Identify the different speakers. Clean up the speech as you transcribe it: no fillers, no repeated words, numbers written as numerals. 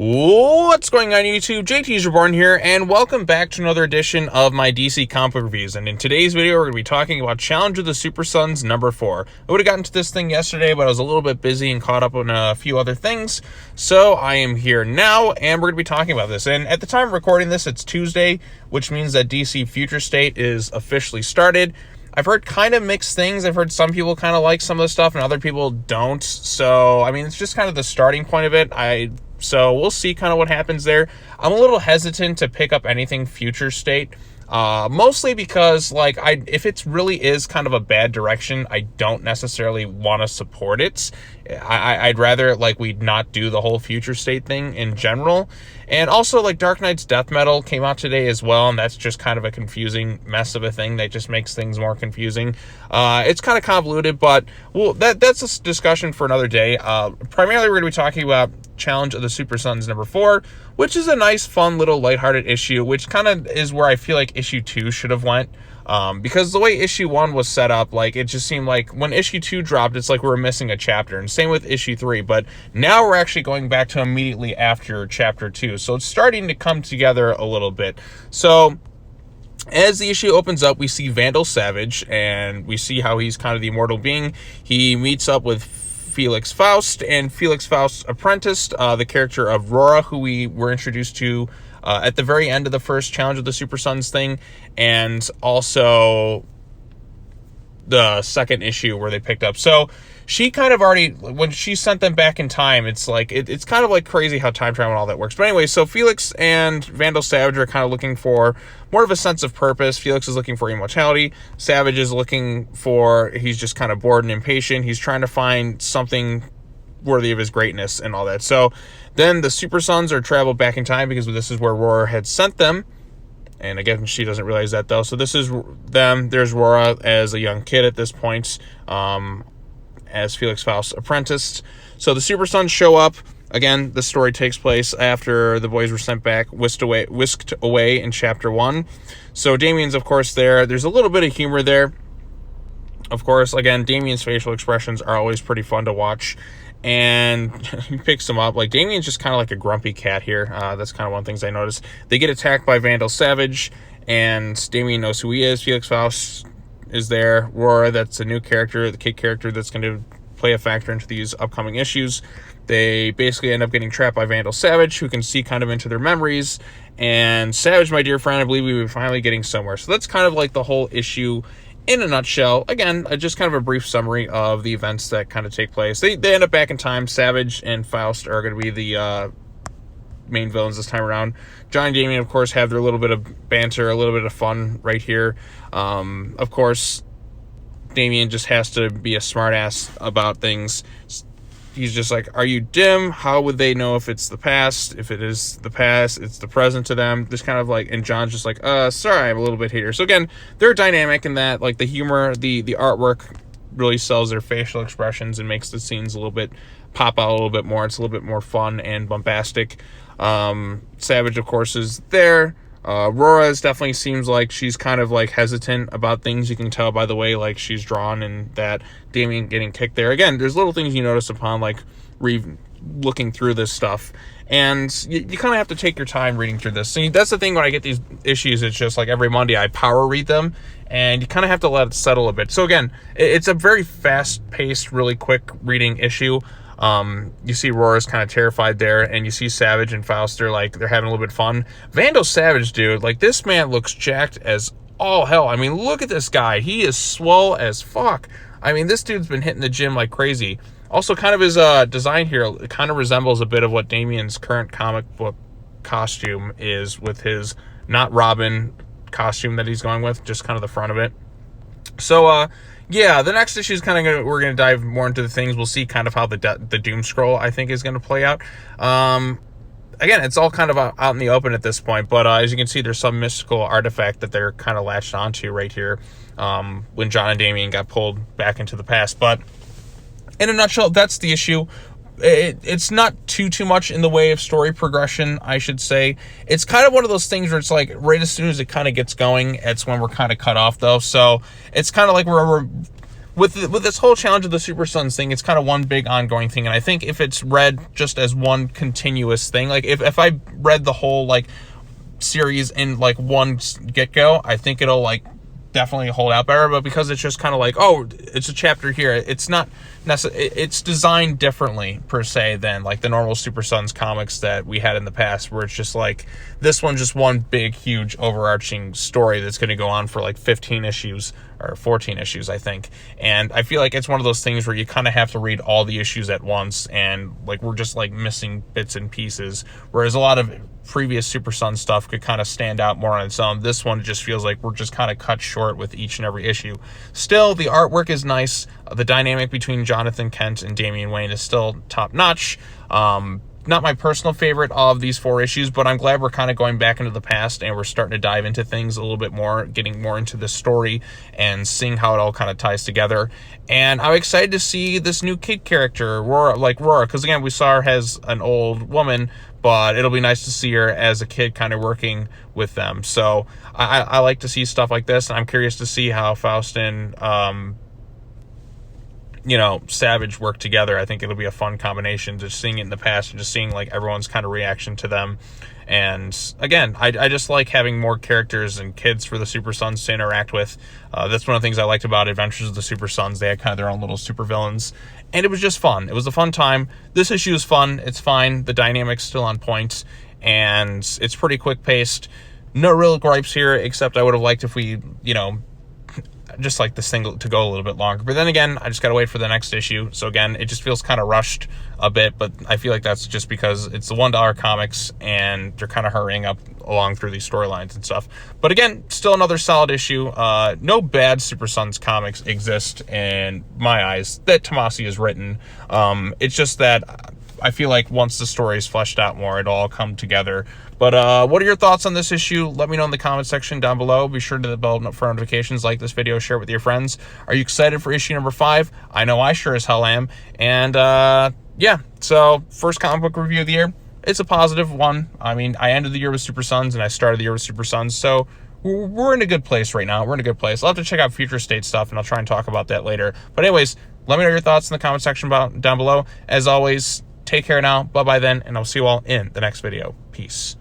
Speaker 1: What's going on YouTube? JT's Reborn here, and welcome back to another edition of my DC comic book reviews. And in today's video, we're going to be talking about Challenge of the Super Sons number 4. I would have gotten to this thing yesterday, but I was a little bit busy and caught up on a few other things. So I am here now, and we're going to be talking about this. And at the time of recording this, it's Tuesday, which means that DC Future State is officially started. I've heard kind of mixed things. I've heard some people kind of like some of the stuff, and other people don't. So, I mean, it's just kind of the starting point of it. So we'll see kind of what happens there. I'm a little hesitant to pick up anything Future State, mostly because if it really is kind of a bad direction, I don't necessarily want to support it. I'd rather we not do the whole Future State thing in general. And also Dark Knight's Death Metal came out today as well, and that's just kind of a confusing mess of a thing that just makes things more confusing. It's kind of convoluted, but that's a discussion for another day. Primarily we're going to be talking about Challenge of the Super Sons number 4, which is a nice, fun, little lighthearted issue, which kind of is where I feel like issue 2 should have went. Because the way issue 1 was set up, it just seemed like when issue 2 dropped, it's like we were missing a chapter, and same with issue 3, but now we're actually going back to immediately after chapter 2, so it's starting to come together a little bit. So as the issue opens up, we see Vandal Savage, and we see how he's kind of the immortal being. He meets up with Felix Faust, and Felix Faust's apprentice, the character of Rora, who we were introduced to at the very end of the first Challenge of the Super Sons thing, and also the second issue where they picked up. So she kind of already, when she sent them back in time, it's it's kind of crazy how time travel and all that works. But anyway, so Felix and Vandal Savage are kind of looking for more of a sense of purpose. Felix is looking for immortality. Savage is looking for, he's just kind of bored and impatient. He's trying to find something worthy of his greatness and all that. So then the Super Sons are traveled back in time because this is where Rora had sent them. And again, she doesn't realize that though. So this is them. There's Rora as a young kid at this point, as Felix Faust's apprentice. So the Super Sons show up. Again, the story takes place after the boys were sent back, whisked away in chapter 1. So Damian's, of course, there. There's a little bit of humor there. Of course, again, Damian's facial expressions are always pretty fun to watch. And he picks them up. Damian's just kind of like a grumpy cat here. That's kind of one of the things I noticed. They get attacked by Vandal Savage, and Damian knows who he is. Felix Faust is there. Rora, that's a new character, the kid character that's going to play a factor into these upcoming issues. They basically end up getting trapped by Vandal Savage, who can see kind of into their memories. And Savage, my dear friend, I believe we were finally getting somewhere. So that's kind of the whole issue in a nutshell. Again, just kind of a brief summary of the events that kind of take place. They end up back in time. Savage and Faust are going to be the main villains this time around. John and Damian, of course, have their little bit of banter, a little bit of fun right here. Of course, Damian just has to be a smartass about things. He's just like, are you dim? How would they know if it's the past? If it is the past, it's the present to them. Just kind of and John's just like, sorry, I'm a little bit here. So again, they're dynamic in that, the humor, the artwork really sells their facial expressions and makes the scenes a little bit pop out a little bit more. It's a little bit more fun and bombastic. Savage, of course, is there. Rora definitely seems like she's kind of hesitant about things. You can tell by the way she's drawn, and that Damian getting kicked there. Again, there's little things you notice upon looking through this stuff, and you kind of have to take your time reading through this. So that's the thing when I get these issues, it's just every Monday I power read them, and you kind of have to let it settle a bit. So again, it's a very fast-paced, really quick reading issue. You see Rora's kind of terrified there, and you see Savage and Faust, they're having a little bit of fun. Vandal Savage, dude, this man looks jacked as all hell. I mean, look at this guy. He is swole as fuck. I mean, this dude's been hitting the gym like crazy. Also, kind of his design here, it kind of resembles a bit of what Damian's current comic book costume is, with his not Robin costume that he's going with, just kind of the front of it. So, yeah, the next issue is we're going to dive more into the things. We'll see kind of how the Doom Scroll, I think, is going to play out. Again, it's all kind of out in the open at this point, but as you can see, there's some mystical artifact that they're kind of latched onto right here when John and Damian got pulled back into the past. But in a nutshell, that's the issue. It's not too much in the way of story progression, I should say. It's kind of one of those things where it's right as soon as it kind of gets going, it's when we're kind of cut off, though. So it's kind of we're with this whole Challenge of the Super Sons thing, it's kind of one big ongoing thing, and I think if it's read just as one continuous thing, like if I read the whole like series in like one get-go, I think it'll like definitely hold out better. But because it's just kind of like, oh, it's a chapter here, it's not it's designed differently per se than like the normal Super Sons comics that we had in the past, where it's just like this one's just one big huge overarching story that's going to go on for like 15 issues or 14 issues, I think. And I feel like it's one of those things where you kind of have to read all the issues at once, and like we're just like missing bits and pieces, whereas a lot of previous Super Sun stuff could kind of stand out more on its own. This one just feels like we're just kind of cut short with each and every issue. Still, the artwork is nice. The dynamic between Jonathan Kent and Damian Wayne is still top notch. Not my personal favorite of these 4 issues, but I'm glad we're kind of going back into the past and we're starting to dive into things a little bit more, getting more into the story and seeing how it all kind of ties together. And I'm excited to see this new kid character, Aurora, because again, we saw her as an old woman, but it'll be nice to see her as a kid kind of working with them. So I like to see stuff like this, and I'm curious to see how Faust and Savage work together. I think it'll be a fun combination, just seeing it in the past and just seeing like everyone's kind of reaction to them. And again, I just like having more characters and kids for the Super Sons to interact with. That's one of the things I liked about Adventures of the Super Sons. They had kind of their own little super villains, and it was just fun. It was a fun time. This issue is fun. It's fine. The dynamic's still on point, and it's pretty quick paced. No real gripes here, except I would have liked if we, just like this thing to go a little bit longer. But then again, I just got to wait for the next issue. So again, it just feels kind of rushed a bit, but I feel like that's just because it's the $1 comics and they're kind of hurrying up along through these storylines and stuff. But again, still another solid issue. No bad Super Sons comics exist in my eyes that Tomasi has written. It's just that I feel like once the story is fleshed out more, it'll all come together. But what are your thoughts on this issue? Let me know in the comment section down below. Be sure to hit the bell for notifications, like this video, share it with your friends. Are you excited for issue number 5? I know I sure as hell am. And yeah, so first comic book review of the year. It's a positive one. I mean, I ended the year with Super Sons and I started the year with Super Sons, so we're in a good place right now. We're in a good place. I'll have to check out Future State stuff, and I'll try and talk about that later. But anyways, let me know your thoughts in the comment section down below. As always, take care now. Bye-bye then, and I'll see you all in the next video. Peace.